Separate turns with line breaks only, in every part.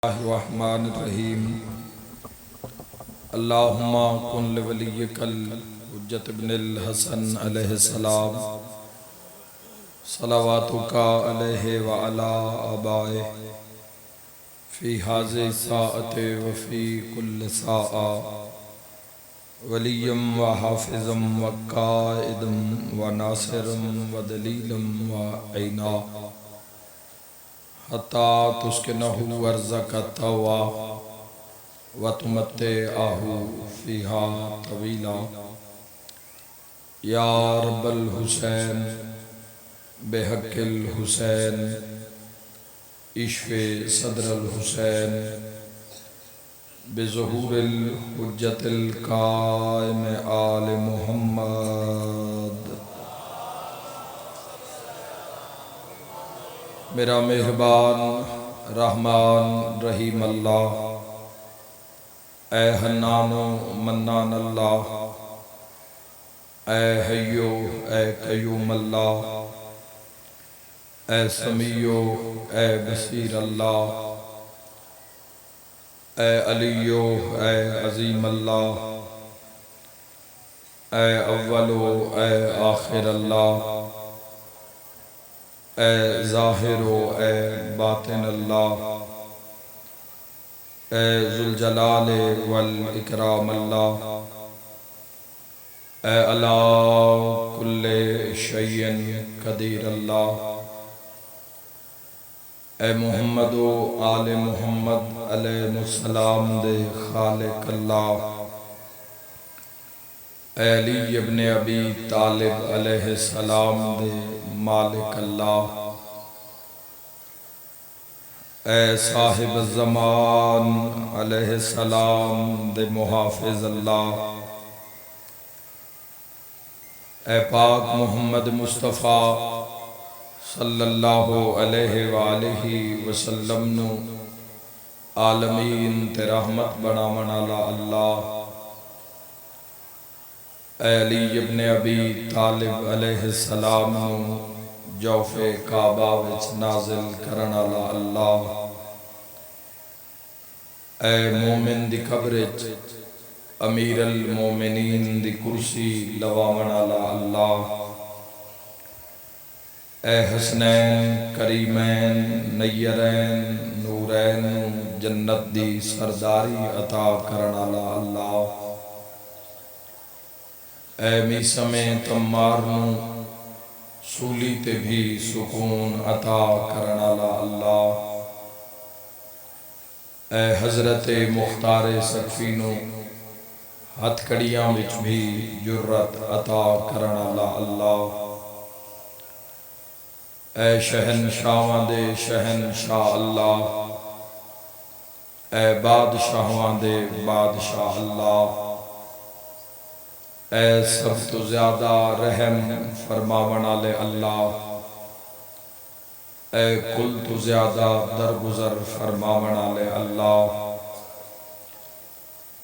الرحمن الرحیم اللہم کن لولیک الحجت ابن الحسن علیہ السلام صلواتک علیہ وعلا آبائہ فی حاضر ساعت وفی کل ساعہ ولیم و حافظم و قائدم و ناصرم و دلیلم و عینا حتی تسکنہو ورزق التوا وتمتعہو فیہا طویلا یا رب الحسین بحق الحسین اشف صدر الحسین بظہور الحجت القائم آل محمد۔ میرا مہربان رحمان رحیم اللہ، اے حنان و منان اللہ، اے حیو اے قیوم اللہ، اے سمیع اے بصیر اللہ، اے علی اے عظیم اللہ، اے اول اے آخر اللہ، اے ظاہر و اے باطن اللہ، اے ذوالجلال والاکرام اللہ، اے علی کل شیء قدیر اللہ، اے محمد و آل محمد علیہ السلام دے خالق اللہ، اے علی ابن ابی طالب علیہ السلام دے مالک اللہ، اے صاحب الزمان علیہ السلام دے محافظ اللہ، اے پاک محمد مصطفیٰ صلی اللہ علیہ وآلہ وسلم نو عالمین تے رحمت بناون والا اللہ، اے علی ابن ابی طالب علیہ السلام نو جوف کعبہ وچ نازل کرن والا اللہ، اے مومن دی قبر وچ امیر المومنین دی کرسی لواون والا اللہ، اے حسنین کریمین نیرین نورین جنت دی سرداری عطا کرن والا اللہ، اے میسم تمار نو سولی تے بھی سکون عطا کرن والا اللہ، اے حضرت مختار سقفی نو ہتھ کڑیاں وچ بھی جرت عطا کرن والا اللہ، اے شہنشاہاں دے شہنشاہ اللہ، اے بادشاہاں دے بادشاہ اللہ، اے سب تو زیادہ رحم فرماون والے اللہ، اے کل تو زیادہ درگزر فرماون والے اللہ،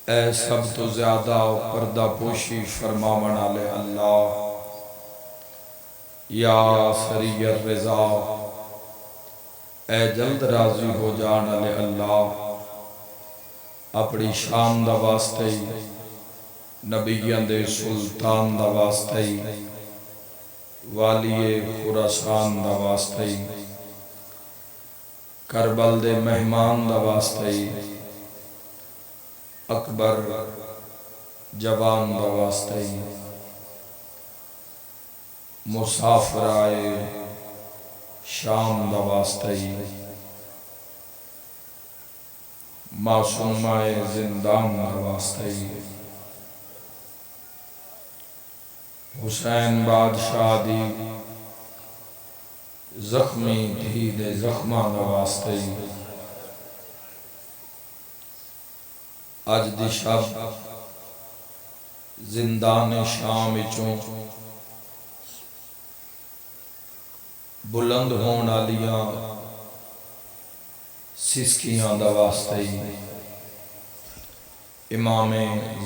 اے سب تو زیادہ پردہ پوشی فرماون والے اللہ، یا سری الرضا، اے جلد راضی ہو جان والے اللہ، اپنی شان دا واسطے نبیاں دے سلطان دا واسطے والی خراسان دا واسطے کربل دے مہمان دا واسطے اکبر جوان دا واسطے مسافرائے شام دا واسطے معصومائے زندان دا واسطے حسین بادشاہ دی زخمی دھی دے زخماں دا واسطے اج دی شب زندان شام وچوں بلند ہون والیاں سسکیاں دا واسطے امام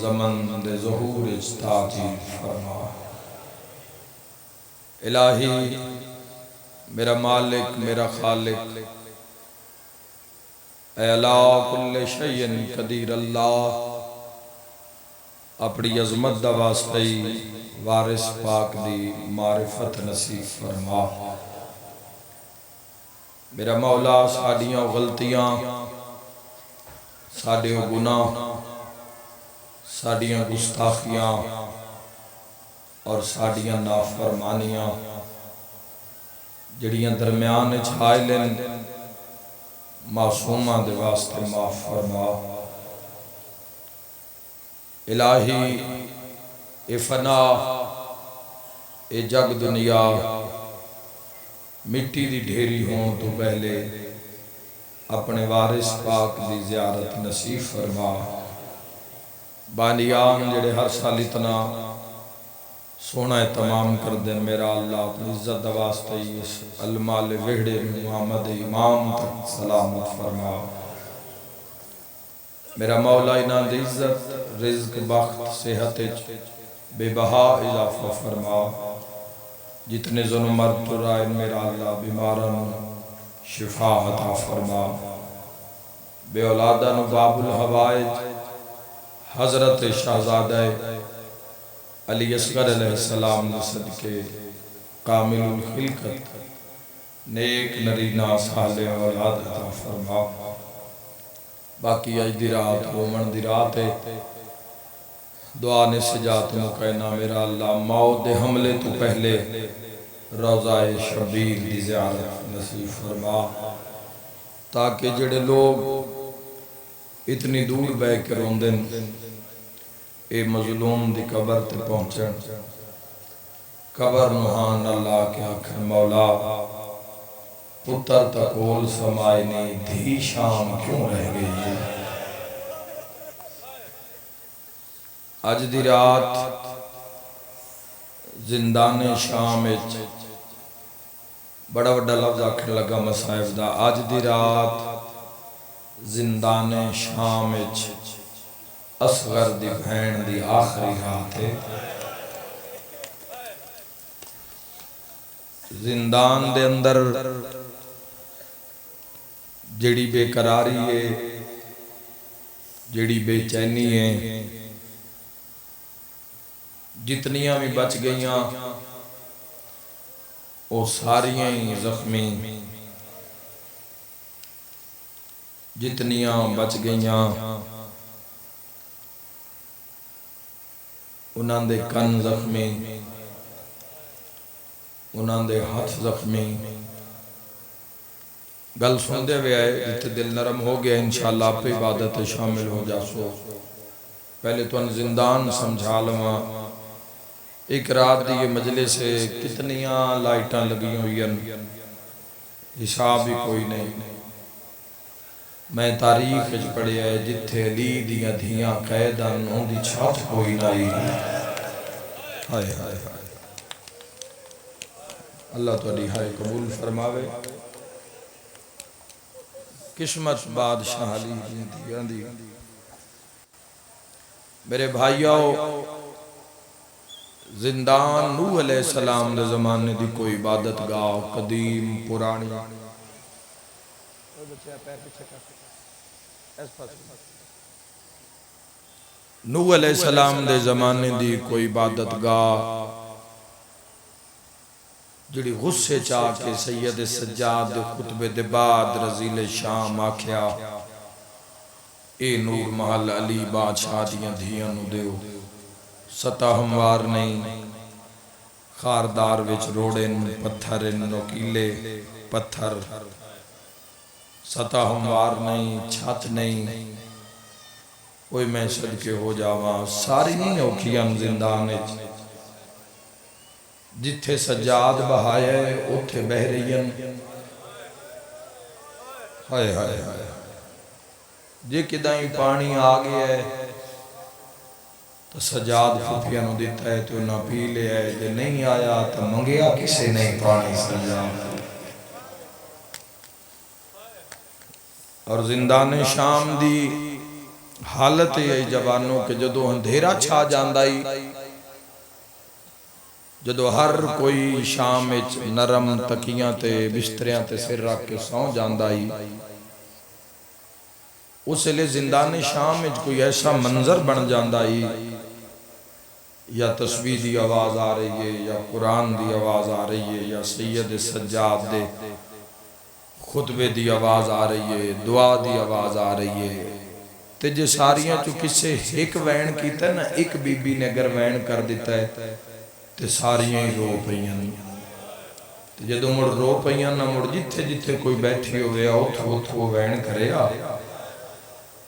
زمن دے ظہور وچ تاجیل فرما۔ الہی میرا مالک میرا خالق، اے علا کل شیء قدیر اللہ اپنی عظمت دا واسطے وارث پاک دی معرفت نصیب فرما۔ میرا مولا ساڈیاں غلطیاں، ساڈے گناہ، ساڈیاں گستاخیاں اور ساڈیاں نافرمانیاں جڑیاں درمیان چھائے لیں معصوماں دے واسطے معاف فرما۔ الہی اے فنا اے جگ دنیا مٹی دی ڈھیری ہون تو پہلے اپنے وارث پاک دی زیارت نصیب فرما۔ بانیان جڑے ہر سال اتنا سونا تمام کر دیں میرا اللہ اپنی عزت واسطے اس المال وحڑے محمد امام تک سلامت فرما۔ میرا مولا انہاں دی عزت رزق بخت صحت بے بہا اضافہ فرما۔ جتنے ظلم مرد تو رائے میرا اللہ بیمارن شفا عطا فرما۔ بے اولادن باب الحوائج حضرت شہزادہ علی اصغر علیہ السلام صدقے کامل الخلقت نیک نرینہ صالح اولاد عطا فرما۔ باقی اج دی رات رومن دی رات ہے دعا نے سجات مکینہ میرا اللہ موت دے حملے تو پہلے روضہ شبیر دی زیارت نصیب فرما، تاکہ جڑے لوگ اتنی دور بے کے روندن اے مظلوم دی قبر تے پہنچن، قبر نوحان اللہ کے آخر مولا پتر تکول سمائے نہیں دھی شام کیوں رہ گئی ہے۔ اج دی رات زندان شام بڑا بڑا لفظ آکھنے لگا مصائب دا، اج دی رات زندان شام اصغر دی بہن دی آخری رات ہے۔ زندان دے اندر جڑی بے قراری ہے، جڑی بے چینی ہے، جتنیاں بھی بچ گئیاں وہ ساریاں ہی زخمی، جتنیاں بچ گئیاں انہاں دے کن زخمی، انہاں دے ہاتھ زخمی۔ گل سن دے ہوئے آئے جتے دل نرم ہو گیا انشاءاللہ آپ عبادت شامل ہو جاسو۔ پہلے تو ان زندان سمجھا لما ایک رات دی یہ مجلس سے کتنیاں لائٹاں لگی ہوئی ہیں، حساب ہی کوئی نہیں۔ میں تاریخ اچھ پڑھے آئے جتھے علی دیاں دھیاں قیدان ان دی چھات کوئی نائی۔ ہائے ہائے ہائے اللہ تو علی ہائے قبول فرماوے۔ قسمت بادشاہ علی دیا دی۔ میرے بھائیوں زندان نوح علیہ السلام دے زمانے دی کوئی عبادت گاہ قدیم پرانی نوح علیہ السلام دے زمانے دی کوئی عبادت گاہ جڑی غصے چاہ کے سید سجاد خطبے دے بعد رزیل شام آکھیا اے نور محل علی بادشاہ دیاں دھیاں نو دیو، سطح ہموار نہیں، خاردار وچ روڑن پتھر نوکیلے پتھر، سطح ہموار نہیں، چھت نہیں، کوئی میں صدقے ہو جاواں ساری نہیں اوکھیاں زندان جتھے سجاد بہائے اتھے بہ رہین۔ ہائے ہائے ہائے جے کدائیں پانی آگے ہے تو سجاد پھوپیاں نو دیتا ہے تو نہ پی لے ہے، جے نہیں آیا تو منگیا کسے نہیں پانی سجاد۔ اور زندان شام دی حالت ہے جوانوں کے جدو اندھیرا چھا جاندائی، جدو ہر کوئی شام نرم تکیاں تے بستریاں تے سر رکھ کے سو جاندائی، اس لیے زندان شام میں کوئی ایسا منظر بن جاندہ ہی یا تسبیح دی آواز آ رہی ہے یا قرآن دی آواز آ رہی ہے یا سید سجاد دے خطبے دی آواز آ رہی ہے دعا دی آواز آ رہی ہے تے جے ساریاں چو کسے ایک وین کیتا ہے نا ایک بی بی نے اگر وین کر دیتا ہے تے ساریاں ہی رو پئیاں تے جدو مڑ رو پئیاں نا مڑ جتھے جتھے کوئی بیٹھی ہوئے اتھو وین کرے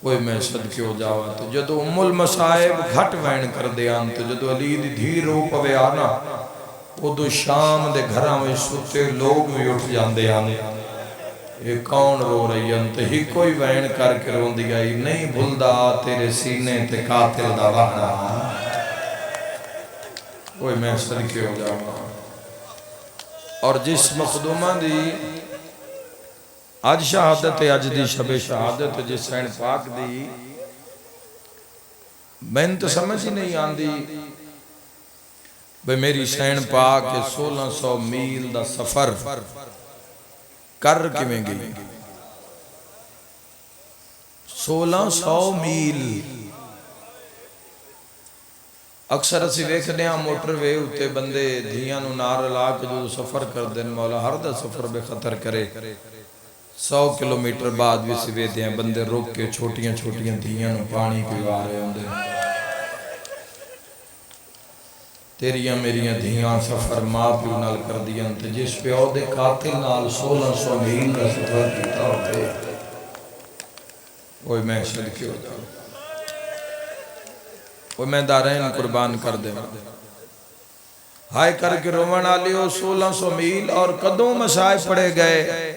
کوئی میں صدقے ہو جاوا تو جدو ام المصائب گھٹ وین کر دیاں تو جدو علی دی دھی رو پوے آنا وہ دو شام دے گھراں میں ستے لوگ بھی اٹھ جاندے آنے یہ کون رو رہی ہیں تو ہی کوئی وین کر کے رون دی گئی نہیں بھلدا تیرے سینے تے قاتل دا وحنا کوئی میں صدقے ہو جاوا اور جس مخدومہ دی آج شہادت آج دی شب شہادت جس سین پاک دی میں تو سمجھ ہی نہیں آندی بے میری سین پاک 1600 میل دا سفر کر کے میں گئی 1600 میل اکثر اسی ویکھنے ہاں موٹر وے ہوتے بندے دھیاں نو نار لا کے جو سفر کر دیں مولا ہر دا سفر بے خطر کرے 100 کلومیٹر بعد بھی سوے دیں بندے روک کے چھوٹیاں چھوٹیاں دھیاں نو پانی پیوا رہے ہوں دے تیریاں میریاں دھیاں سفر ماں پیو نال کر دیاں تے جس پہ او دے قاتل نال 1600 میل کا سفر کیتا ہوتے وہی میں صدقے ہو جاؤں وہ میں دارین قربان کر دے ہائے کر کے رومن آلیو 1600 میل اور قدوں مسائے پڑے گئے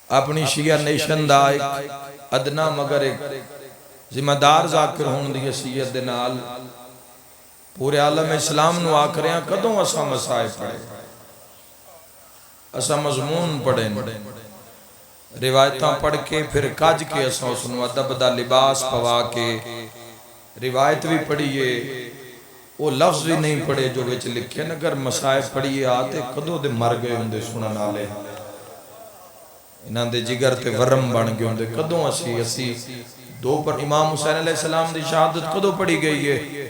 اپنی شیعہ نیشن دا ایک ادنا مگر ایک ذمہ دار ذاکر ہون دی حیثیت دے نال پورے عالم اسلام نو آکریاں قدوں اسا مسائے پڑے اسا مضمون پڑھیں روایتاں پڑھ کے پھر کاج کے اسا اس نو ادب دا لباس پوا کے روایت بھی پڑھیے وہ لفظ بھی نہیں پڑھے جو وچ لکھے اگر مسائے پڑھیے آتے قدوں دے مر گئے ہوں دے سنن آلے انہاں دے جگر تے ورم بن گئے ہوں دے قدوں اسی دو پر امام حسین علیہ السلام دی شہادت قدوں پڑھی گئی ہے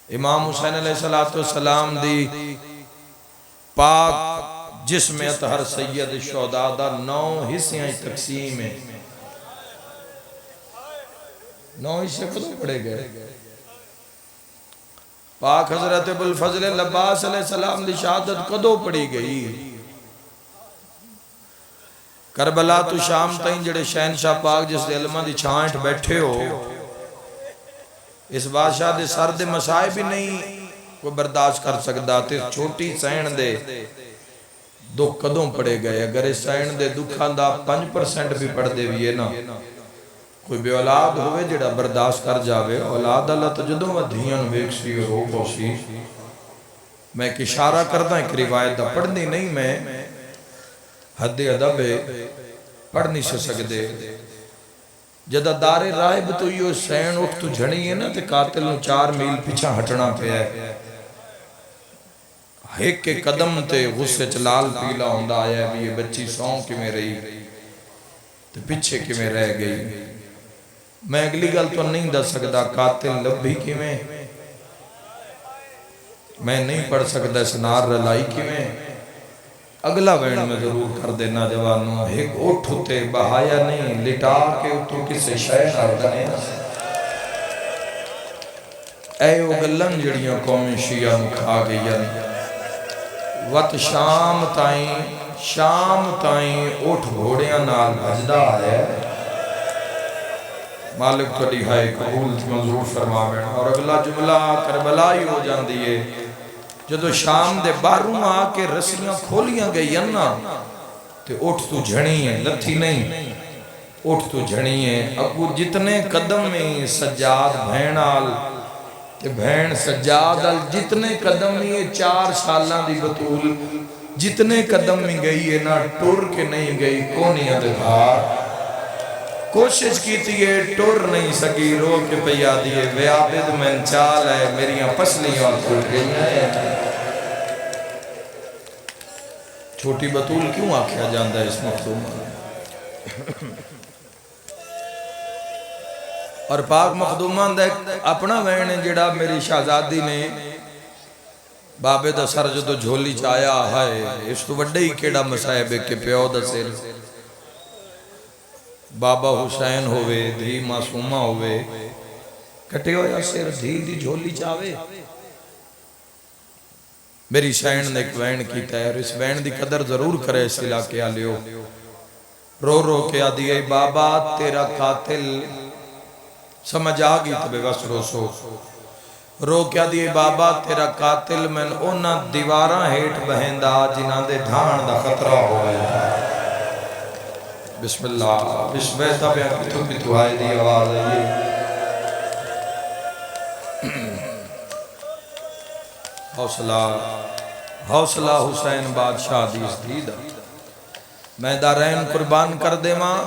امام حسین علیہ السلام دی پاک جسم اطہر سید شہداء دا 9 حصیاں تقسیم ہے 9 حصے قدوں پڑھے گئے پاک حضرت ابوالفضل العباس علیہ السلام دی شہادت قدوں پڑھی گئی کربلا تو شام تائیں جڑے شہنشاہ پاک جس دے علمہ دی چھانٹ بیٹھے ہو اس بادشاہ دے سر دے مسائے بھی نہیں کوئی برداشت کر سکتا تے چھوٹی سین دے دو قدوں پڑے گئے اگر اس سین دے دکھان دا 5% بھی پڑھ دے بھی ہے نا کوئی بے اولاد ہوئے جڑا برداشت کر جاوے اولاد اللہ تجدوں و دھیان ویکسی ہو پوسی میں ایک اشارہ کردہ ایک روایت دا پڑھنی نہیں میں حد ادب پڑھ نہیں سے سکتے جدہ دار رائب تو یہ سین اٹھ تو جھڑی ہے نا تے قاتل نو 4 میل پیچھا ہٹنا پہ ہے ایک کے قدم تے غصے چلال پیلا ہوندہ آیا ہے یہ بچی سون کی میں رہی تے پیچھے کی میں رہ گئی میں اگلی گل تو نہیں دس سکتا قاتل لبھی کی میں نہیں پڑھ سکتا اس نار رلائی کی میں اگلا وین میں ضرور کر دینا جوانوں ایک اٹھ ہوتے بہایا نہیں لٹا کے اتو کسے شہن آردنے اے اگلن جڑیاں قومی شیعہ کھا گئی وقت شام تائیں اٹھ گھوڑیاں نال بھجدہ ہے مالک تو لہائے قبول منظور فرما بینا اور اگلا جملہ کربلائی ہو جان دیئے جدو شام دے باروں آکے رسیاں کھولیاں گئی نا تے اٹھ تو جھڑی ہیں لتھی نہیں اٹھ تو جھڑی ہیں ابو جتنے قدم میں سجاد بھین آل تے بھین سجاد آل جتنے قدم میں 4 سالاں دی بطول جتنے قدم میں گئی ہے نا ٹور کے نہیں گئی کونی ادھار کوشش کی تھی ٹور نہیں سکی رو کے پیا دیئے وے عابد میں چال ہے میریاں پسلیاں ٹوٹ گئی ہیں چھوٹی بطول کیوں آکھیا جاندہ ہے اس مخدوم اور پاک مخدومہ دا اپنا وین جڑا میری شہزادی نے بابے دا سر جدو جھولی چایا ہے اس تو وڈے ہی کیڑا مسائب ہے کہ پیو دا سر بابا حسین ہوئے دھی معصومہ ہوئے کٹے ہویا سر دھی دی جھولی چاوے میری شہن نے ایک وین کیتا ہے اور اس وین دی قدر ضرور کرے اس علاقے آلیو رو رو کے آدھی بابا تیرا قاتل سمجھ آگی تبے بس رو سو رو کیا دیئے بابا تیرا قاتل میں اونا دیواراں ہیٹ بہندہ جنہاں دے ڈھان دا خطرہ ہوئے بسم اللہ بسم اللہ تبے کتوں کی دعائے دی آواز ہے حوصلہ حسین بادشاہ دیس دیدہ میں دارین قربان کر دے ماں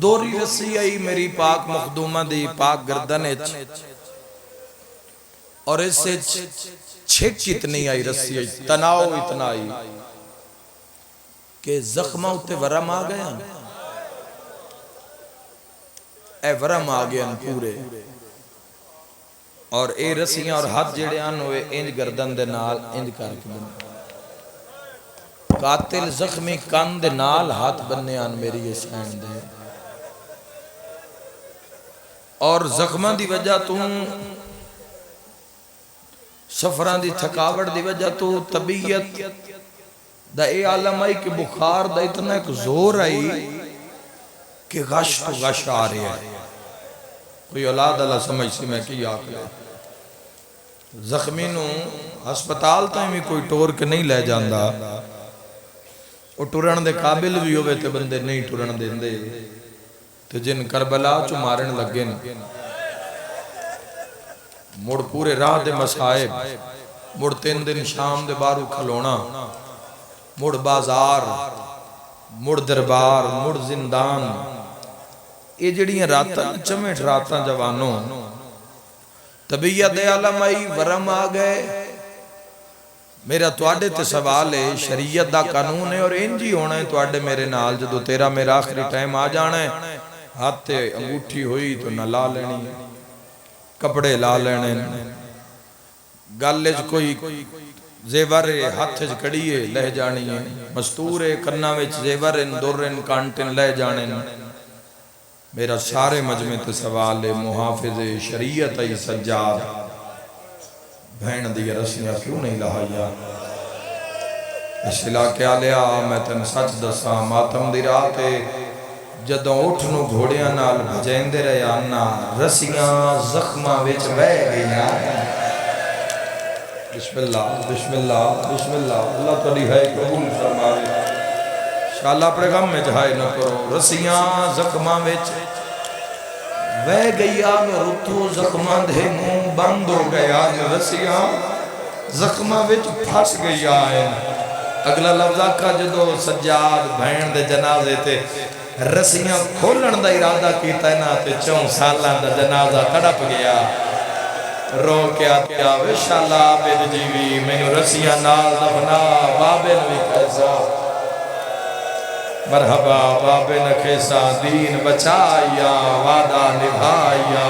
دوری رسی آئی میری پاک مخدومہ دی پاک گردن اور اس سے چھک اتنی آئی رسی آئی تناؤ اتنا آئی کہ زخمہ اتے ورم آ گیا اے ورم آ گیا پورے اور اے رسیاں اور ہاتھ جڑے آن ہوئے انج گردن دے نال انج کر کے بنے قاتل زخمی کان دے نال ہاتھ بننے آن میری یہ سین دے اور زخمہ دی وجہ تو سفران دی تھکاوٹ دی وجہ تو طبیعت دا اے عالم آئی کہ بخار دا اتنا ایک زور آئی کہ غش تو غش آ رہی ہے کوئی اولاد اللہ سمجھ سی میں کی آکھلے زخمینوں ہسپتال تائیں بھی کوئی ٹور کے نہیں لے جاندہ وہ ٹورن دے قابل بھی ہوئے تے بندے نہیں ٹورن دے دے تے جن کربلا چو مارن لگن مڑ پورے راہ دے مسائب مڑ 3 دن شام دے بارو کھلونا مڑ بازار مڑ دربار مڑ زندان یہ جڑیاں راتاں چمیٹ راتاں جوانوں طبیعت عالم آئی ورم آ گئے میرا توڑے تے سوال ہے شریعت دا قانون ہے اور انجی ہونا ہے توڑے میرے نال جدو تیرا میرا آخری ٹائم آ جانا ہے ہاتھ تے انگوٹھی ہوئی تو نہ لا لینی کپڑے لا لینے گالج کوئی زیور ہاتھ کڑیے لہ جانی ہے مستور کرنا وچ زیور دورن کانٹن لہ جانے میرا سارے مجمع تے سوال ہے محافظ شریعت ای سجاد بہن دی رسیاں کیوں نہیں لہایا اس علاقے آلیا میں تن سچ دسا ماتم دی راتے جدوں اٹھنو گھوڑیاں نال بھجین دے رہے آنا رسیاں زخمہ وچ بہ گئیاں بسم اللہ بسم اللہ بسم اللہ اللہ تعالی ہے قبول فرمائے انشاءاللہ اپنے غم میں جہائے نہ کرو رسیاں زخمہ وچ بہ گیا رتو زخمہ دے منہ بند ہو گیا رسیاں زخمہ وچ پھس گیا ہے اگلا لفظہ کا جدو سجاد بہن دے جنازے تے رسیاں کھولن دا ارادہ کیتا ہے نا تے 4 سالاں دا جنازہ تڑپ گیا رو کے آتیا وشاللہ عابد جیوی میں نے رسیاں نال دفنا بابے نوی کیسا مرحبا بابے نکھیسا دین بچایا وعدہ نبھایا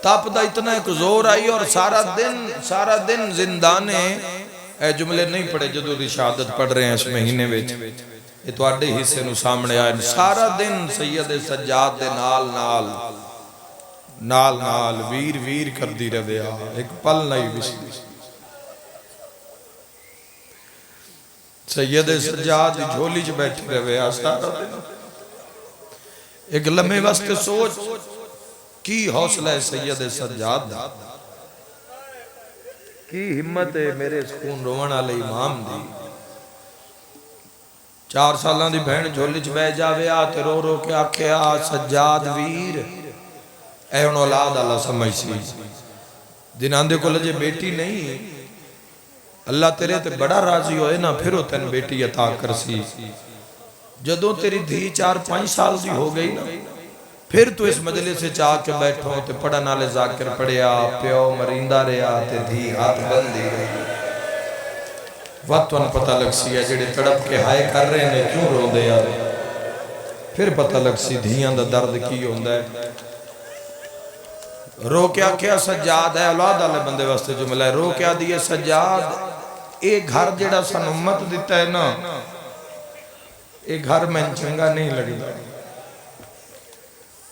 تاپ دا اتنا ایک زور آئی اور سارا دن زندانے اے جملے نہیں پڑھے جدو دی شہادت پڑھ رہے ہیں اس مہینے ویچ یہ تو آڈے ہی سے نو سامنے آئے سارا دن سید سجاد دے نال ویر ویر کر دی رویا ایک پل نہیں بسی سید سجاد جھولی چ بیٹھ رویا سارا دن ایک لمحے واسطے سوچ کی حوصلہ ہے سید سجاد دا کی ہمت ہے میرے سکون روان علی امام دی 4 سالاں دی بہن جھولی چ بہ جاوے آتے رو رو کے آکھیا سجاد ویر اے ان اولاد اللہ سمجھ سی جنہاں دے کو لجے بیٹی نہیں اللہ تیرے تے بڑا راضی ہوئے نا پھر تین بیٹی عطا کر سی جدوں تیری دھی 4-5 سال دی ہو گئی نا پھر تو اس مجلس سے چاہ کے بیٹھو تے پڑھا نالے ذاکر پڑھیا پیو مریندہ رہا تے دھی ہاتھ بندی رہی وقت تمہیں پتہ لگ سی ہے جڑے تڑپ کے ہائے کر رہے ہیں کیوں رو دے یار پھر پتہ لگ سی دھیاں دا درد کی ہوندہ ہے رو کیا کیا سجاد ہے اولاد آلے بندے واسطے جملہ ہے رو کیا دیئے سجاد ایک گھر جڑا سن امت دیتا ہے نا ایک گھر میں چنگا نہیں لگی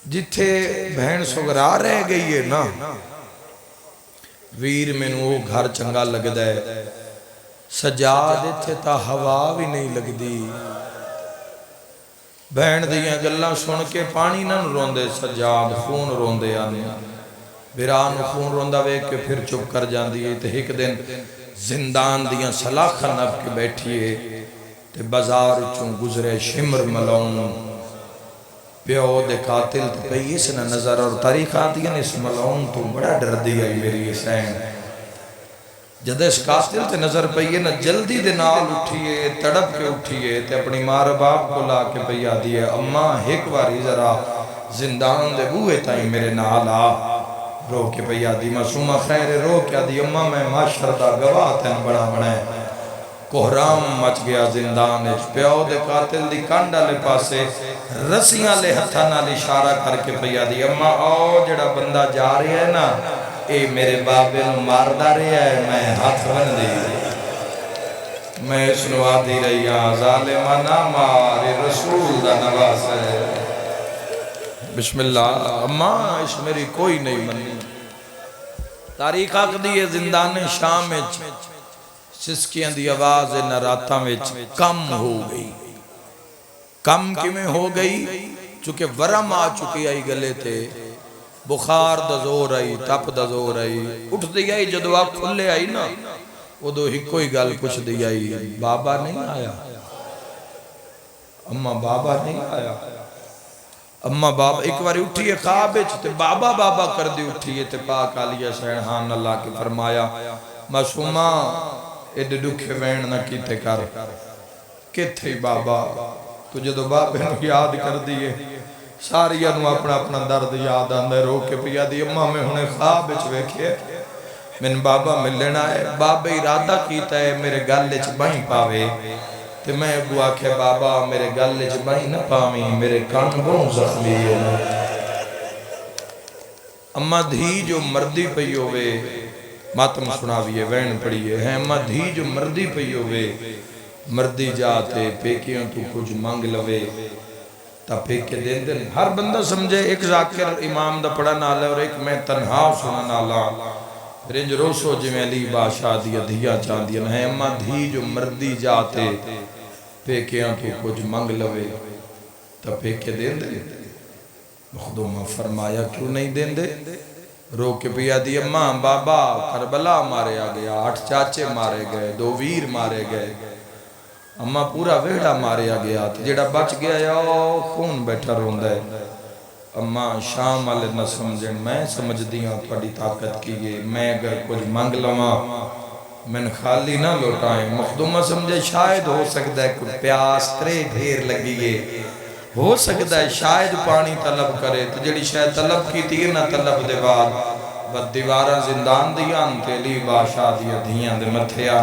جتھے بہن سگرا رہ گئی ہے نا ویر میں وہ گھر چنگا لگ دے سجاد تھے تا ہوا بھی نہیں لگ دی بہن دیاں گلہ سن کے پانی نہ روندے سجاد خون روندے آنے بیران خون روندہ وے کے پھر چپ کر جان دیئے تے ایک دن زندان دیاں سلاخہ نب کے بیٹھئے تے بازار چون گزرے شمر ملون پیو دے قاتل تے پہی اس نے نظر اور تاریخ آتی ہے اس ملون تو بڑا ڈر دیا میری حسین جد اس قاتل تے نظر پہی نا جلدی دے نال اٹھئے تڑپ کے اٹھئے تے اپنی مار باپ کو لا کے پہی آدھی ہے اممہ ایک باری ذرا زندان دے بوئے تائیں میرے نال آ رو کے پہی آدھی معصومہ خیر رو کے آدھی اممہ میں معاشر دا گواہ تین بڑا بڑھائیں کوہرام مچ گیا زندان اچ پیو دے قاتل دی کانڈا لے پاسے رسیاں لے ہتھا نال اشارہ کر کے پیا دی اممہ آؤ جڑا بندہ جا رہی ہے نا اے میرے بابے نو ماردہ رہی ہے میں ہاتھ بن دی میں سنوا دی رہی ہاں ظالمہ نہ مارے رسول دا نواز ہے بسم اللہ اممہ اس میری کوئی نہیں منی تاریخ آگ دیئے زندان شام اچ سسکیاں دی آواز نراتاں وچ کم ہو گئی کم کی میں ہو گئی چونکہ ورم آ چکی آئی گلے تھے بخار دزور آئی تپ دزور آئی اٹھ دی آئی جدو آپ کھلے آئی نا وہ دو ہی کوئی گل کچھ دی آئی بابا نہیں آیا اممہ بابا نہیں آیا اممہ بابا ایک باری اٹھئے خوابچ تے بابا بابا کر دی اٹھئے تے پاک علیہ سینحان اللہ کی فرمایا معصومہ ایڈے دکھے وین نہ کیتے کر کتھے بابا تجھے دو بابے نو یاد کر دیئے ساری انو اپنا اپنا درد یاد آندے رو کے پیا دی اممہ میں انہیں خواب اچ ویکھے من بابا ملنا ہے بابا ارادہ کیتا ہے میرے گل اچ بائیں پاوے تے میں ابو آکھے بابا میرے گل اچ بائیں نہ پاویں میرے کان بہوں زخمی ہے اممہ دھی جو مردی پئی ہوئے ماتم سناویے وین پڑیے ہیں اممہ دھی جو مردی پئی ہوئے مردی جاتے پیکیوں تو کچھ مانگ لوے تا پیکے دین دن ہر بندہ سمجھے ایک ذاکر امام دا پڑھا نالا اور ایک میں تنہا سنا نالا پھر انج روسو جو میں علی بادشاہ دیا دھیا چاہ دیا ہے اممہ دھی جو مردی جاتے پیکیوں تو کچھ مانگ لوے تا پیکے دین دن مخدومہ فرمایا کیوں نہیں دین دے رو کے پیا دی اممہ بابا کربلا مارے آگیا 8 چاچے مارے گئے 2 ویر مارے گئے اممہ پورا ویڑا مارے آگیا جیڑا بچ گیا یا خون بیٹھا روندہ ہے اممہ شام والے نہ سمجھیں میں سمجھ دیاں پڑی طاقت کیے میں اگر کچھ مانگ لواں میں خالی نہ لوٹائیں مخدومہ سمجھے شاید ہو سکتا ہے کوئی پیاس ترے ڈھیر لگیے ہو سکتا ہے شاید پانی طلب کرے تو جڑی شاید طلب کی تھی نہ طلب دے بعد بد دیوارہ زندان دیاں تیلی بادشاہ دیا دھیاں دے متھیاں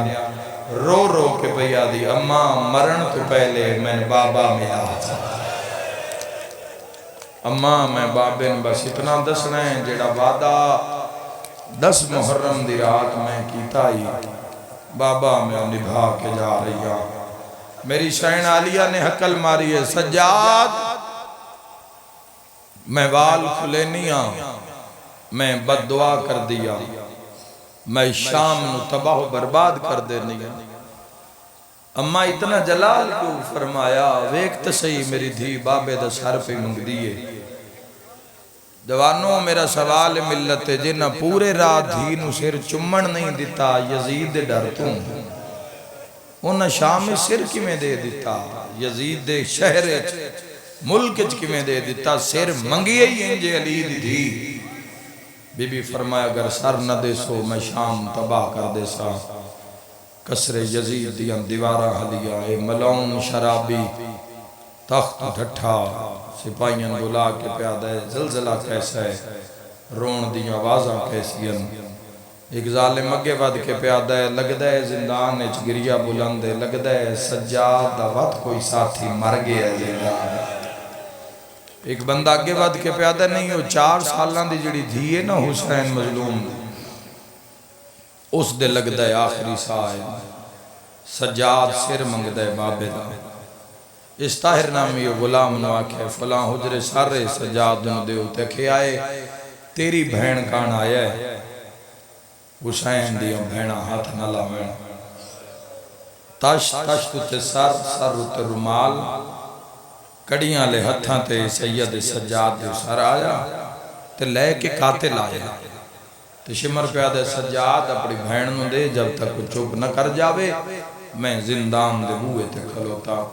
رو رو کے پیا دی اممہ مرن تو پہلے میں بابا ملا تھا اممہ میں بابن بس اتنا دسنا ہے جڑا وعدہ 10 محرم دی رات میں کیتا ہی بابا میں نبھا کے جا رہی ہے میری شہن عالیہ نے حقل ماری ہے سجاد میں وال کھلے نہیں آں میں بد دعا کر دیا میں شام نو تباہ و برباد کر دے نہیں اممہ اتنا جلال کو فرمایا ویکت صحیح میری دھی بابے دا سر پہ منگ دیئے جوانوں میرا سوال ملت جنہ پورے رات دھی نو سر چمن نہیں دیتا یزید ڈرتوں انہا شام سر کی میں دے دیتا یزید دے شہر ملک کی میں دے دیتا سر منگیے ہی انجے علی دی بی بی فرمایا اگر سر نہ دے سو میں شام تباہ کر دے سا کسر یزید دیاں دیوارہ حلیہ اے ملون شرابی تخت ڈھٹھا سپاہیاں بلا کے پیادہ ہے زلزلہ کیسا ہے رون دیاں آوازاں کیسی ہیں ایک ظالم اگے ود کے پیادہ ہے لگدا ہے زندان اچ گریا بلند ہے لگدا ہے سجاد دا ود کوئی ساتھی مر گیا ہے زندان ایک بندہ اگے ود کے پیادہ نہیں ہو 4 سالان دی جڑی دھی ہے نا حسین مظلوم اس دے لگدا ہے آخری ساہ ہے سجاد سر منگدا ہے بابے دا اس طاہر نامی غلام نو آکھے فلاں حجر سارے سجاد نو دے ہوتے کہ آئے تیری بہن کان آیا ہے حسین دیوں بہنہ ہاتھ نہ لاویں تش تش تے سر تے رومال کڑیاں لے ہتھاں تے سید سجاد دے سر آیا تے لے کے قاتل آیا تے شمر پیادہ سجاد اپنی بہن نو دے جب تک چپ نہ کر جاوے میں زندان دے بوئے تے کھلوتا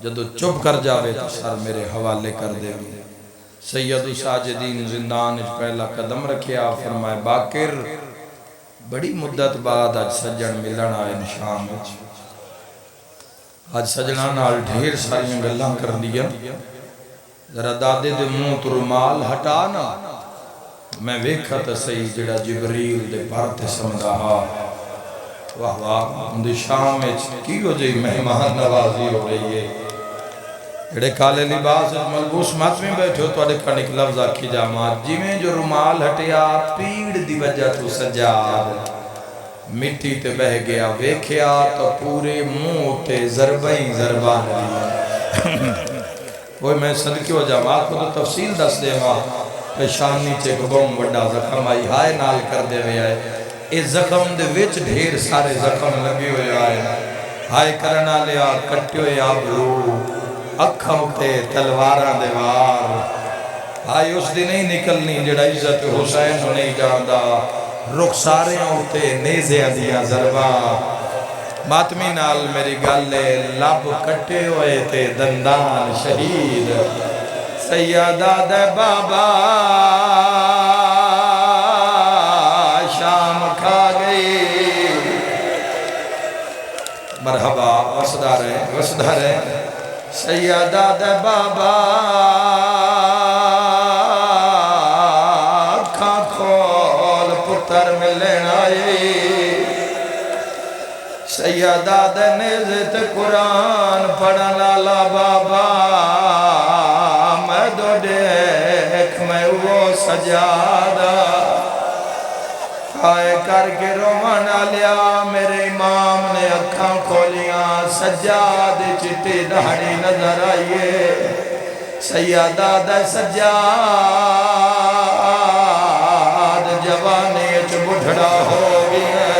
جدو چپ کر جاوے تو سر میرے حوالے کر دے سید ساجدین زندان اچ پہلا قدم رکھیا فرمائے باکر بڑی مدت بعد آج سجن ملن آئے نشام اچ آج سجنہ نال ڈھیر ساری گلاں کر دیا ذرا دادے دے منہ تو رومال ہٹانا میں ویکھا تا صحیح جڑا جبریل دے پارتے سمدھا واہ واہ اندی شام اچ کی ہو جائی مہمان نوازی ہو رہی ہے جڑے کالے لباس ملبوس مات میں بیٹھے ہو تو اڑے کنک لفظ آکھی جامات جی میں جو رومال ہٹیا پیڑ دی وجہ تو سجاد مٹی تے بہ گیا ویکھیا تو پورے منہ تے ضربیں ضربان لیا وہ میں صدقی ہو جامات کو تو تفصیل دس دے ماں پیشان نیچے کو بہم وڈا زخم آئی ہائے نال کر دے ہوئے آئے اس زخم دے وچ ڈھیر سارے زخم لگے ہوئے آئے ہائے کرنا لیا کٹے ہوئے آبرو اکھم تے تلواراں دیوار ہائے اس دی نہیں نکلنی جڑا عزت حسین نہیں جاندہ رخ سارے ہوتے نیزے دیا ضرباں ماتمی نال میری گالے لب کٹے ہوئے تے دندان شہید سیدہ دے بابا شام کھا گئی مرحبا وسدہ رہے سیدہ دے بابا کھاں کھول پتر ملن آئی سیدہ دے نیزت قرآن پڑھن لالا بابا میں دو دیکھ میں وہ سجادہ آئے کر کے روانہ لیا میرے امام نے اکھاں کھولیاں سجاد چٹی دہڑی نظر آئیے سیدہ دے سجاد جوانی اچ بڑھڑا ہو گیا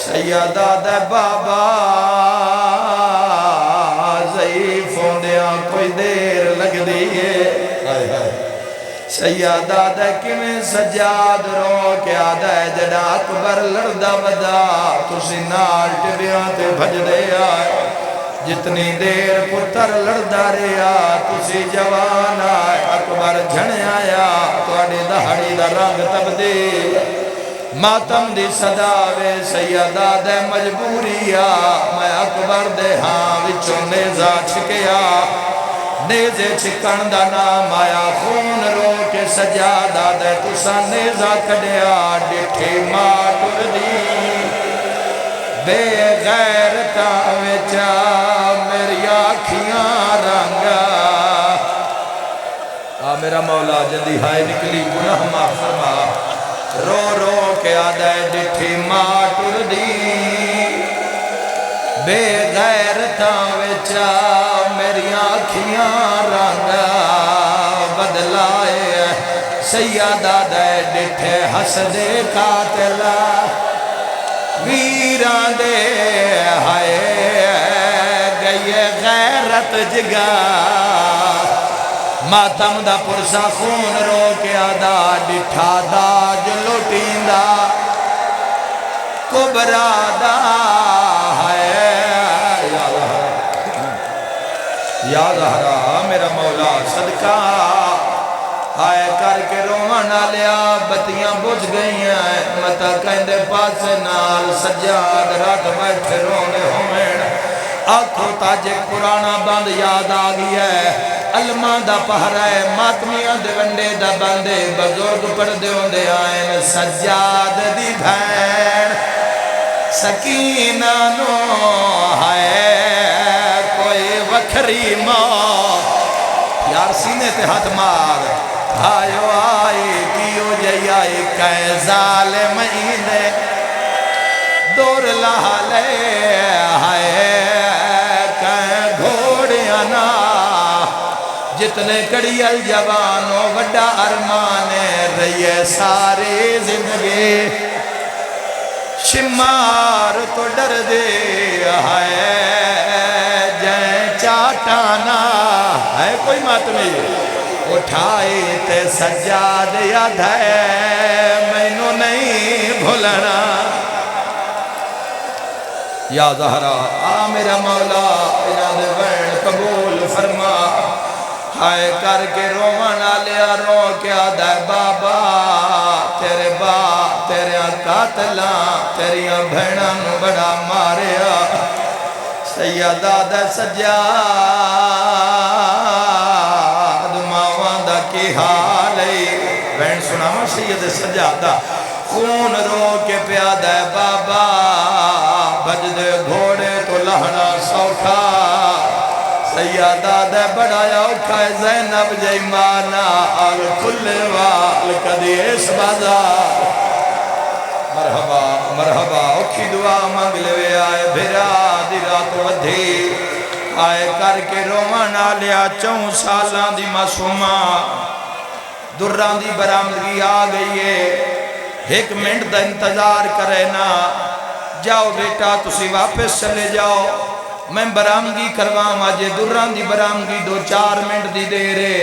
سیدہ دے بابا ضعیف ہوندیاں کوئی دیر لگ دیئے سیدہ دے کمیں سجاد رو کے آدھا ہے جڑا اکبر لڑدہ ودا تسی نال ٹبیاں تے بھج دے آئے جتنی دیر پتر لڑدہ رہا تسی جوان آئے اکبر جھنے آیا تو اڑی دہڑی دا رنگ تبدیل ماتم دی صداوے سیدہ دے مجبوریا میں اکبر دے ہاں وچوں نیزہ چھکیا نیزے چھکن دا نام آیا خون رو کے سجادہ دے تسا نیزہ کڑیا ڈٹھی ماٹر دی بے غیرتا وچا میری آکھیاں رنگا میرا مولا جدی ہائے نکلی گناہ معاف فرما رو رو کے آدھے ڈٹھی ماٹر دی بے غیرتا وچا میری آکھیاں رنگ بدلائے سیدہ دے ڈٹھے ہس دے قاتل ویران دے ہائے گئے غیرت جگا ماتم دا پرسا خون رو کے آدھا ڈٹھا دا جو لوٹین دا کبرا دا ہے یا زہرا میرا مولا صدقہ آئے کر کے روانہ لیا بتیاں بجھ گئی ہیں متا کہندے پاس نال سجاد رات بیٹھے رونے ہومین آنکھوں تاج ایک پرانا بند یاد آ گیا ہے، علماء دا پہرا ہے، ماتمیاں دے ونڈے دا بندے، بزرگ پردے ہوندے آئین، سجاد دی بھین سکینہ نو ہے کوئی وکھری ماں، یار سینے تے ہاتھ مار، آئیو آئی کیو جئی آئی کئے ظالم اینے دور لہالے آئے جتنے کڑی الجوانوں وڈا ارمانے رہیے ساری زندگی شمار تو ڈر دے ہے جائیں چاٹانا ہے کوئی ماتمی اٹھائی تے سجاد یاد ہے مینوں نہیں بھولنا یا زہرا آ میرا مولا انہاں دے وین قبول فرما ہائے کر کے رومنا لیا رو کیا دے بابا تیرے قاتلاں تیریاں بھیناں نو بڑا ماریا سیدہ دے سجاد ماواں دا کی حال بہن سناواں سید سجادہ خون رو کے پیا دے بابا بج دے گھوڑے تو لہنا سوکھا سیادہ دے بڑایا اکھائے زینب جیمانا آل کل وال کدی اس بازار مرحبا مرحبا اکھی دعا مانگ لے آئے بھرا دی رات ودھی آئے کر کے رومانا لیا 4 سالان دی معصومہ دران دی برامدگی آ گئی ہے 1 منٹ دا انتظار کرے نا جاؤ بیٹا تسی واپس چلے جاؤ میں برامگی کرواں آجے دران دی برامگی 2-4 منٹ دی دیرے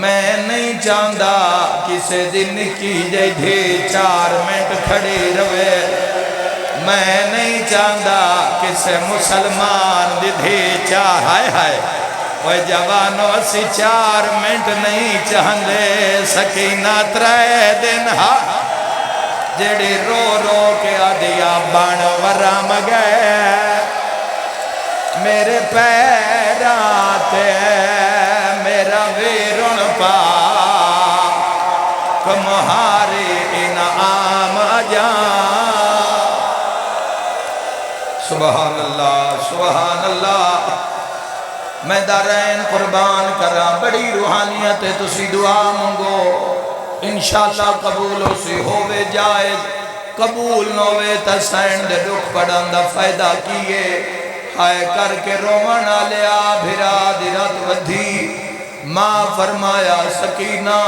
میں نہیں چاہندہ کسے دن کی جائے دے 4 منٹ کھڑے روے میں نہیں چاہندہ کسے مسلمان دی دے ہائے ہائے وہ جوانوں اسی 4 منٹ نہیں چاہندے سکینہ 3 دن جڑی رو رو کے آدیا بان ورام گئے میرے پیرات میرا ویرن پا کمہاری انعام جان سبحان اللہ سبحان اللہ میں دارین قربان کرا بڑی روحانیت ہے تسی دعا مانگو انشاءاللہ قبول ہو سی ہووے جائز قبول نوے تسین دے رکھ پڑھن دا فائدہ کیے ہائے کر کے رومنا لیا بھرا دی رات ودھی ماں فرمایا سکینہ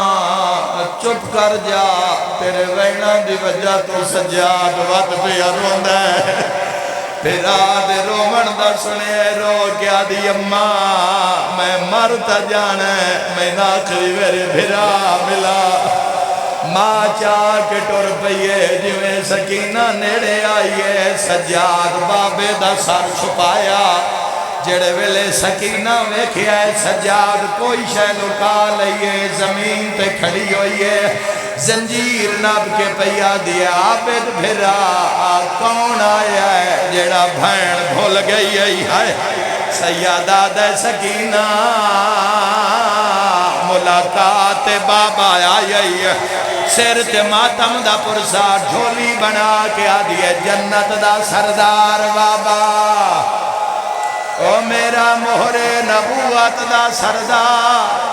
چپ کر جا تیرے وینا دی وجہ تو سجاد وقت پہ روند ہے بھرا دی رومن دا سنے رو کیا دی اماں میں مرتا جانا میں ناکری میرے بھرا ملا ماں چاہ کے ٹور پئیے جویں سکینہ نیڑے آئیے سجاد بابے دا سر چھپایا جڑے ویلے سکینہ ویکھیا ہے سجاد کوئی شے لکا لئیے زمین تے کھڑی ہوئیے زنجیر ناب کے پیا دیا عابد بھرا کون آیا ہے جڑا بھین بھول گئی ہے سیادہ دے سکینہ ملاقات بابا آئی ہے سر تے ماتم دا پرسار جھولی بنا کے آدھی جنت دا سردار بابا او میرا مہر نبوت دا سردار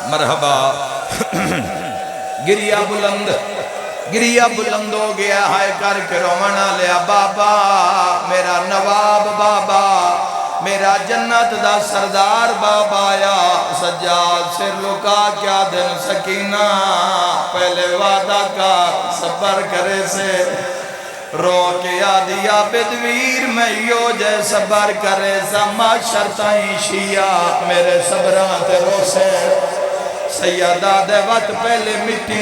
مرحبا گریا بلند ہو گیا ہے کر کے رومنا لیا بابا میرا نواب بابا میرا جنت دا سردار بابا آیا سجاد سر لکا کیا دن سکینہ پہلے وعدہ کا صبر کرے سے رو کے آدیا بدویر میں یو جے صبر کرے زما شرطائیں شیعہ میرے صبران تے رو سے سیدہ دے وقت پہلے مٹی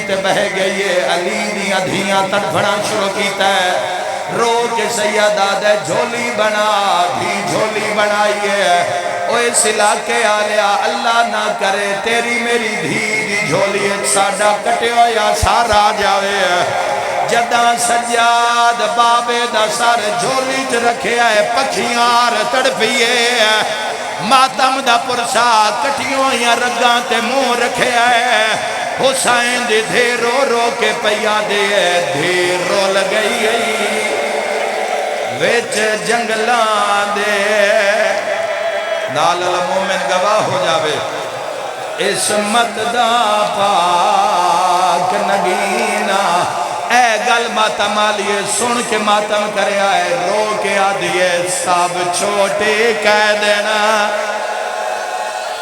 تے بہ گئیے علی دیاں دھیاں تڑپڑا شروع کیتا ہے رو کے سیدہ دے جھولی بنا بھی جھولی بنائیے او اس علاقے آلیا اللہ نہ کرے تیری میری دھی دی جھولی ایک ساڑا کٹے ہو یا سارا جاوے جدہ سجاد بابے دا سر جھولی چ رکھیا ہے پکھیار تڑپیے ماتم دا پرسا کٹیوں یا رگاں تے منہ رکھیا ہے حسین دی دھے رو رو کے پیا دے دھے رول گئی ویچ جنگلان دے نال المومن گواہ ہو جاوے اسمت دا پاک نگینا اے گل ماتم آلیے سن کے ماتم کرے آئے رو کے آدھیے سب چھوٹے کہہ دینا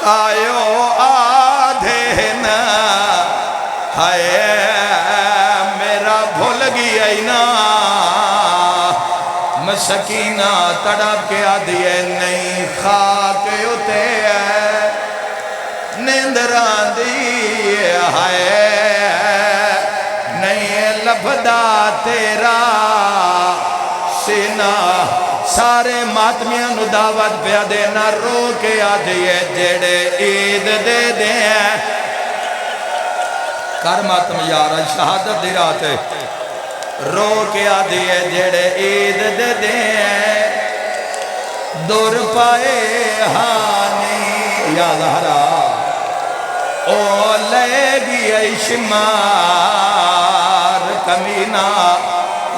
آئیو آدھے نا ہائے میرا بھول گیا نا مسکینہ تڑپ کے آدھیے نہیں خاک اتے نیندران دیئے ہائے نہیں لبھدا تیرا سینہ سارے ماتمیاں نو دعوت پہ دینا رو کے آدھیے جیڑے عید دے دیں کر ماتم یارا شہادت دی رات ہے رو کے آدھیے جیڑے عید دے دیں دور پائے ہانی یا زہرا او لے گی ای شمار کمینہ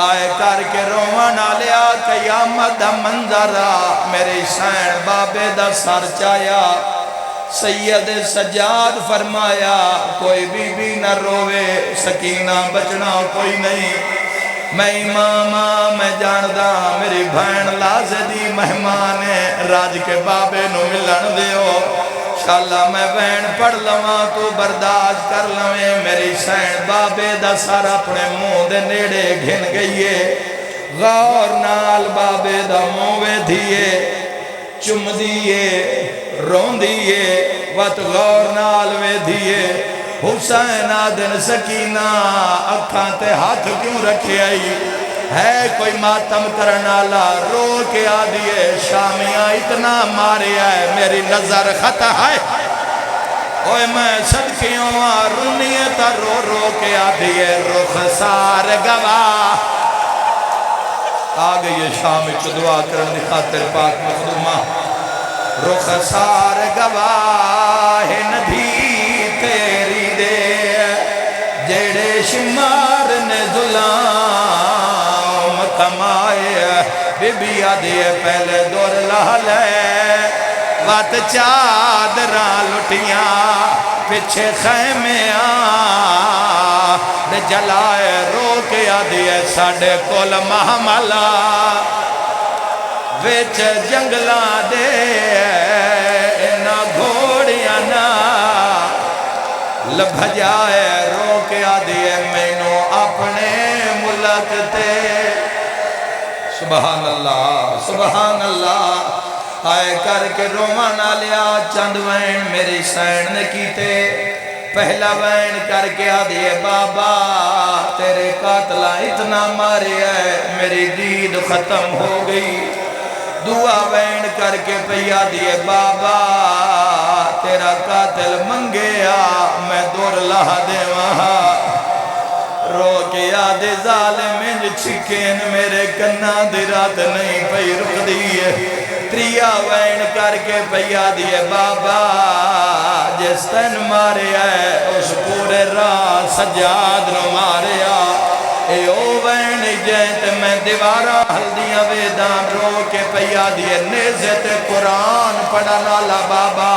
آئے کر کے رومن آلیا قیامت دا منظرہ میرے حسین بابے دا سر چایا سید سجاد فرمایا کوئی بی نہ روے سکینہ بچنا کوئی نہیں میں امامہ میں جاندہ میری بھین لازدی مہمان راج کے بابے نو ملن دیو شاءاللہ میں بہن پڑھ لواں تو برداشت کر لویں میری سین بابے دا سار اپنے منہ دے نیڑے گھن گئیے غور نال بابے دا منہ دھیے چم دیئے رون دیئے وقت غور نال وے دھیے حسین آدن سکینہ اکھاں تے ہاتھ کیوں رکھے آئی ہے کوئی ماتم کرنالا رو کے آدھیے شامیاں اتنا مارے آئے میری نظر خطا ہے اوہ میں صدقیوں رونیتا رو رو کے آدھیے رخ سار گواہ آگے یہ شام چو دعا کرن خاطر پاک مخدومہ رخ سار گواہ ندھی تیری دے جیڑے شمار نے ظلام کمائے بی بی آدھیے پہلے دور لہلے وات چادران لٹیاں پچھے خیمیاں جلائے رو کے آدھیے ساڑھے کول محملہ ویچ جنگلان دے اینا گھوڑیاں نا لبھ جائے رو کے آدھیے مینو اپنے ملک تے سبحان اللہ سبحان اللہ آئے کر کے رومان آلیا چند وین میری سین نے کیتے پہلا وین کر کے آدھیے بابا تیرے قاتلہ اتنا مارے ہے میری دید ختم ہو گئی دعا وین کر کے پیا دیے بابا تیرا قاتل منگیا میں دور لہا دے وہاں رو کے یاد ظالمین چھکین میرے کنہ دی رات نہیں پئی رک دیئے تریا وین کر کے پیا دیے بابا جس تن مارے آئے اس پورے راہ سجاد نو مارے آئے اے او وین جیت میں دیوارہ ہلدیاں ویدان رو کے پیا دیے نیزت قرآن پڑھا لالا بابا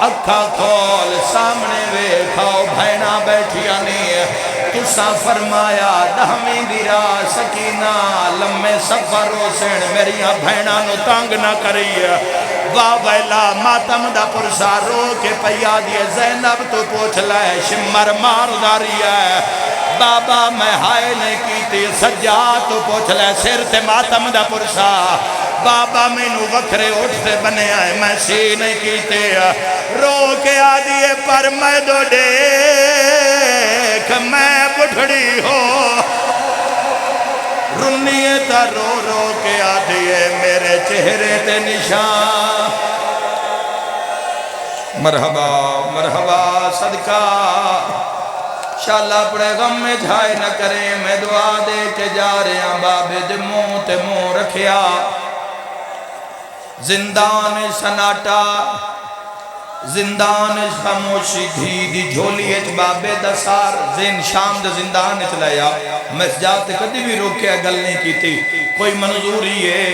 اکھا کھول سامنے وے کھاؤ بھائنا بیٹھیا نہیں تُسا فرمایا دہمی دیرا سکینہ لمے سفر روسن میریاں بھائنا نو تانگ نہ کری واہ ویلا ماتم دا پرسا رو کے پیا دیے زینب تو پوچھ لائے شمر مار داری ہے بابا میں ہائے نہیں کیتی سجاد تو پوچھ لے سر تے ماتم دا پرسا بابا میں نو وکھرے اٹھتے بنے آئے میں سی نہیں کیتے رو کے آدھیے پر میں دو دیکھ میں بڑھڑی ہو رنیتا رو رو کے آدھیے میرے چہرے تے نشان مرحبا مرحبا صدقہ شاءاللہ اپنے غم میں جھائے نہ کریں میں دعا دے کے جا رہے ہیں بابے دے منہ تے منہ رکھیا زندان سناٹا زندان خاموشی دھی دی جھولی اچ بابے دا سار زین شام دا زندان اچ لیا مسجد کدی بھی روکیا گل نہیں کی تھی کوئی منظوری ہے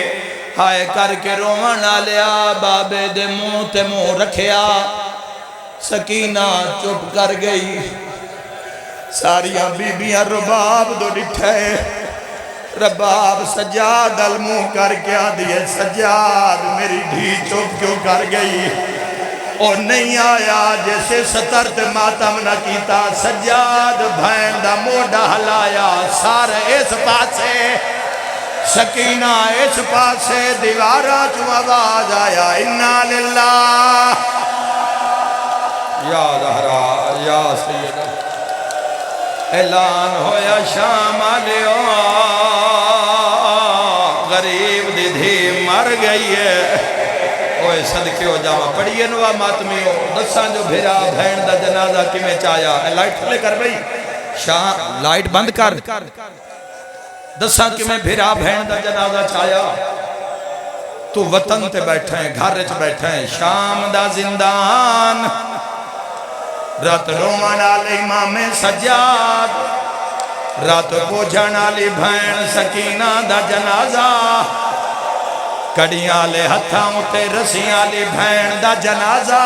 ہائے کر کے رومن آلیا بابے دے منہ تے منہ رکھیا سکینہ چپ کر گئی ساریاں بیبیاں رباب دو ڈٹھے رباب سجاد المو کر کے آدھئے سجاد میری دھی چپ کیوں کر گئی اور نہیں آیا جیسے سترت ماتم نہ کیتا سجاد بھین دا موڑا ہلایا سارے اس پاسے سکینہ اس پاسے دیوارہ جو آواز آیا انا للہ یا زہرا یا سیدہ اعلان ہویا شام آلیو غریب دی دھی مر گئی ہے اوہ صدقے ہو جاما پڑھئے نوا ماتمی ہو دساں جو بھیرا بھین دا جنازہ کی میں چایا لائٹ کھلے کر بھئی شام لائٹ بند کر دساں کی میں بھیرا بھین دا جنازہ چایا تو وطن تے بیٹھے ہیں گھر چ بیٹھے ہیں شام دا زندان رات رومان آلی امام سجاد رات پوچھن آلی بھین سکینہ دا جنازہ کڑیاں لے ہتھاں تے رسیاں لی بھین دا جنازہ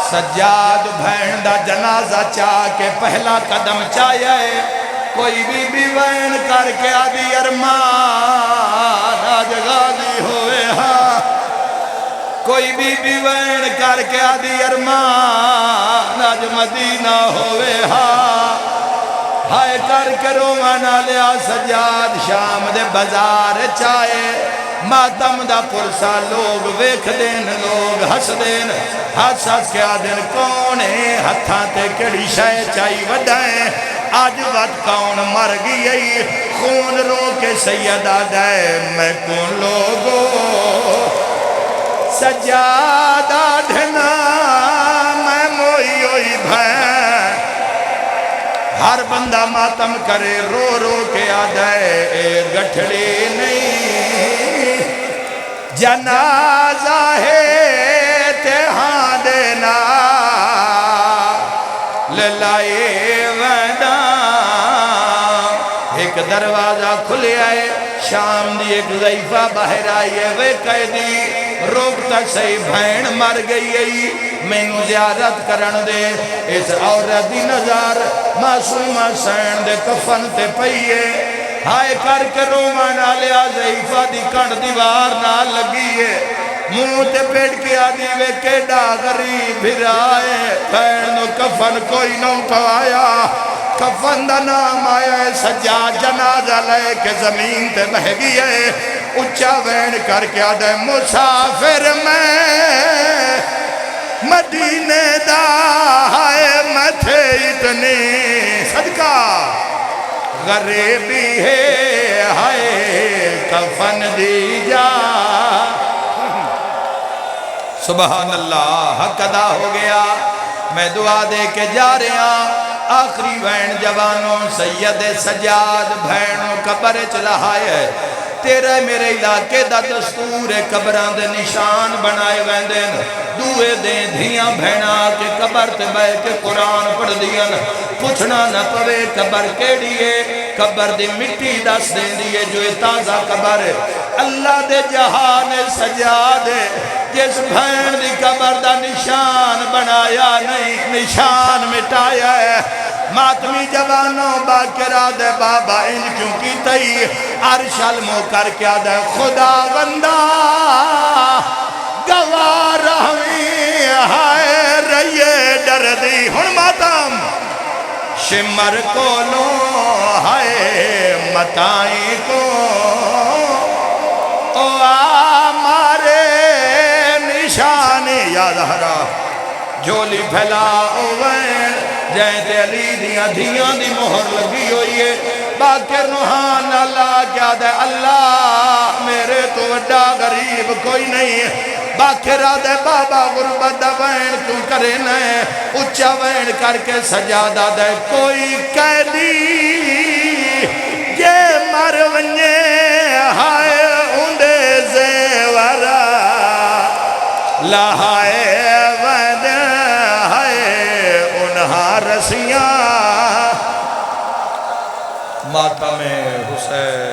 سجاد بھین دا جنازہ چاہ کے پہلا قدم چاہیے کوئی بھی وین کر کے آدھی ارمان آج غازی ہوئے ہاں کوئی بھی وین کر کے آدھی ارمان آج مدینہ ہوئے ہاں ہائے کر کے رومانا لیا سجاد شام دے بازار چاہے ماتم دا پرسا لوگ ویکھ دین لوگ ہس دین ہس ہس کے آدھن کونے ہتھاں تے کڑی شے چاہی وڈائیں آج وقت کون مر گئی خون رو کے سیدہ دائے میں کون لوگو سجادہ ڈھنا میں موئی ہوئی بھین ہر بندہ ماتم کرے رو رو کے آدھائے اے گٹھڑی نہیں جنازہ ہے تہاں دینا للائے ویدہ ایک دروازہ کھلے آئے شام دی ایک ضعیفہ باہر آئیے وہ قیدی روکتا سی بھین مر گئی میں نو زیارت کرن دے اس عورت دی نظر معصوم حسین دے کفن تے پئیے ہائے کر کے رومان آلیا ضعیفہ دی کنڈ دیوار نہ لگیے منہ تے پیٹ کے آدھی وے کیڑا غریب بھرائے بھین نو کفن کوئی نہ اٹھایا کفن دا نام آیا ہے سجاد جنازہ لے کے زمین تے مہگی ہے اچھا وین کر کے آدھے مسافر میں مدینے دا ہے متھے اتنی صدقہ غریبی ہے ہائے کفن دی جا سبحان اللہ حق ادا ہو گیا میں دعا دے کے جا رہا آخری وین جوانوں سید سجاد بھینوں قبر چلائے تیرے میرے علاقے دا دستور قبران دے نشان بنائے ویندین دوئے دیں دھیاں بھینا کے قبر تے بے کے قرآن پڑھ دیاں پوچھنا نہ پوے قبر کیڑیے قبر دی مٹی دس دیں دیئے جو تازہ قبر اللہ دے جہان سجا دے جس بھین دی قبر دا نشان بنایا نہیں نشان مٹایا ہے ماتمی جوانوں باکرہ دے بابا ان کیوں کی تئی عرش المو کر کیا دے خدا بندہ گوار رہوی ہائے رہیے ڈر دی ہن ماتم شمر کو لو ہائے متائیں کو او آمارے نشانی یا زہرا جھولی پھیلا اوین جیتے علی دیاں دھیاں دی مہر لگی ہوئی ہے باکر نوحان اللہ کیا دے اللہ میرے تو وڈا غریب کوئی نہیں ہے باکرہ دے بابا غربت دا وین کیوں کرے نئے اچھا وین کر کے سجادہ دے کوئی قیدی یہ مر ونجے ہائے اندے زیورہ لہائے ود ہائے انہا رسیاں ماتم حسین